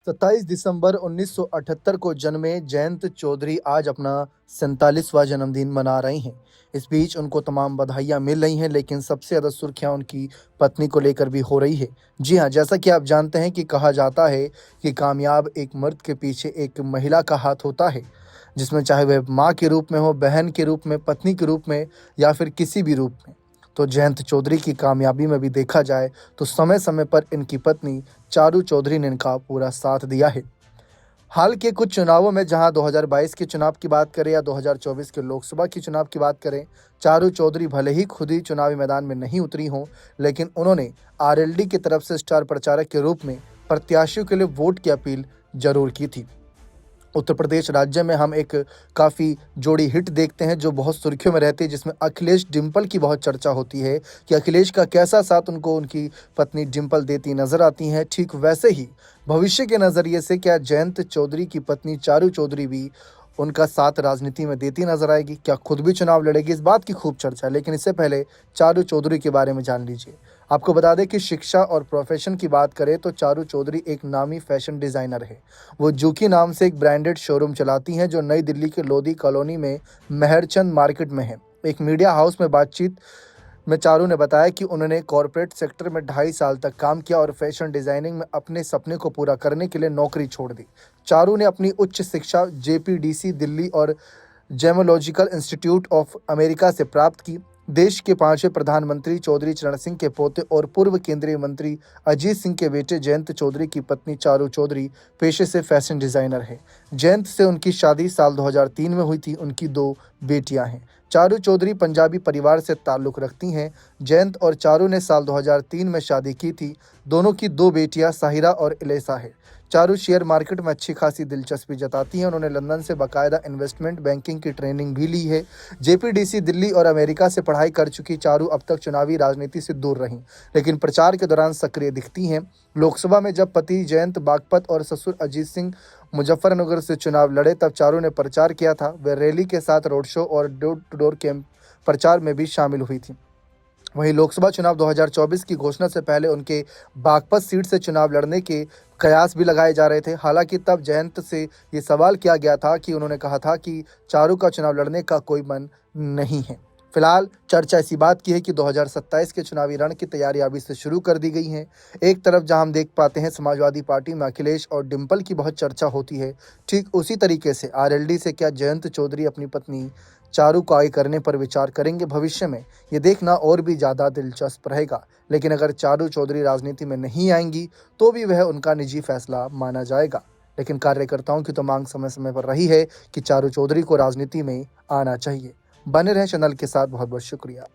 27 दिसंबर 1978 को जन्मे जयंत चौधरी आज अपना 47वां जन्मदिन मना रहे हैं। इस बीच उनको तमाम बधाइयां मिल रही हैं, लेकिन सबसे ज़्यादा सुर्खियां उनकी पत्नी को लेकर भी हो रही है। जी हां, जैसा कि आप जानते हैं कि कहा जाता है कि कामयाब एक मर्द के पीछे एक महिला का हाथ होता है, जिसमें चाहे वह माँ के रूप में हो, बहन के रूप में, पत्नी के रूप में या फिर किसी भी रूप में। तो जयंत चौधरी की कामयाबी में भी देखा जाए तो समय-समय पर इनकी पत्नी चारू चौधरी ने इनका पूरा साथ दिया है। हाल के कुछ चुनावों में जहां 2022 के चुनाव की बात करें या 2024 के लोकसभा के चुनाव की बात करें, चारू चौधरी भले ही खुद ही चुनावी मैदान में नहीं उतरी हों, लेकिन उन्होंने आरएलडी की तरफ से स्टार प्रचारक के रूप में प्रत्याशियों के लिए वोट की अपील जरूर की थी। उत्तर प्रदेश राज्य में हम एक काफ़ी जोड़ी हिट देखते हैं जो बहुत सुर्खियों में रहती है, जिसमें अखिलेश डिंपल की बहुत चर्चा होती है कि अखिलेश का कैसा साथ उनको उनकी पत्नी डिंपल देती नजर आती हैं। ठीक वैसे ही भविष्य के नज़रिए से क्या जयंत चौधरी की पत्नी चारू चौधरी भी उनका साथ राजनीति में देती नजर आएगी? क्या खुद भी चुनाव लड़ेगी? इस बात की खूब चर्चा है, लेकिन इससे पहले चारू चौधरी के बारे में जान लीजिए। आपको बता दें कि शिक्षा और प्रोफेशन की बात करें तो चारू चौधरी एक नामी फैशन डिज़ाइनर है। वो जूकी नाम से एक ब्रांडेड शोरूम चलाती हैं जो नई दिल्ली के लोधी कॉलोनी में मेहरचंद मार्केट में है। एक मीडिया हाउस में बातचीत में चारू ने बताया कि उन्होंने कॉरपोरेट सेक्टर में 2.5 साल तक काम किया और फैशन डिज़ाइनिंग में अपने सपने को पूरा करने के लिए नौकरी छोड़ दी। चारू ने अपनी उच्च शिक्षा जेपीडीसी दिल्ली और जेमोलॉजिकल इंस्टीट्यूट ऑफ अमेरिका से प्राप्त की। देश के 5वें प्रधानमंत्री चौधरी चरण सिंह के पोते और पूर्व केंद्रीय मंत्री अजीत सिंह के बेटे जयंत चौधरी की पत्नी चारू चौधरी पेशे से फैशन डिज़ाइनर है। जयंत से उनकी शादी साल 2003 में हुई थी। उनकी 2 बेटियां हैं। चारू चौधरी पंजाबी परिवार से ताल्लुक़ रखती हैं। जयंत और चारू ने साल 2003 में शादी की थी। दोनों की 2 बेटियां साहिरा और इलेसा है। चारू शेयर मार्केट में अच्छी खासी दिलचस्पी जताती हैं। उन्होंने लंदन से बाकायदा इन्वेस्टमेंट बैंकिंग की ट्रेनिंग भी ली है। जेपीडीसी दिल्ली और अमेरिका से पढ़ाई कर चुकी चारू अब तक चुनावी राजनीति से दूर रहीं, लेकिन प्रचार के दौरान सक्रिय दिखती हैं। लोकसभा में जब पति जयंत बागपत और ससुर अजीत सिंह मुजफ्फरनगर से चुनाव लड़े, तब चारू ने प्रचार किया था। वे रैली के साथ रोड शो और डोर टू डोर कैंप प्रचार में भी शामिल हुई थी। वहीं लोकसभा चुनाव 2024 की घोषणा से पहले उनके बागपत सीट से चुनाव लड़ने के कयास भी लगाए जा रहे थे। हालांकि तब जयंत से ये सवाल किया गया था कि उन्होंने कहा था कि चारू का चुनाव लड़ने का कोई मन नहीं है। फिलहाल चर्चा इसी बात की है कि 2027 के चुनावी रण की तैयारी अभी से शुरू कर दी गई है। एक तरफ जहां हम देख पाते हैं समाजवादी पार्टी में अखिलेश और डिंपल की बहुत चर्चा होती है, ठीक उसी तरीके से आरएलडी से क्या जयंत चौधरी अपनी पत्नी चारू को आगे करने पर विचार करेंगे भविष्य में? ये देखना और भी ज़्यादा दिलचस्प रहेगा। लेकिन अगर चारू चौधरी राजनीति में नहीं आएंगी तो भी वह उनका निजी फैसला माना जाएगा। लेकिन कार्यकर्ताओं की तो मांग समय समय पर रही है कि चारू चौधरी को राजनीति में आना चाहिए। बने रहें चैनल के साथ। बहुत बहुत शुक्रिया।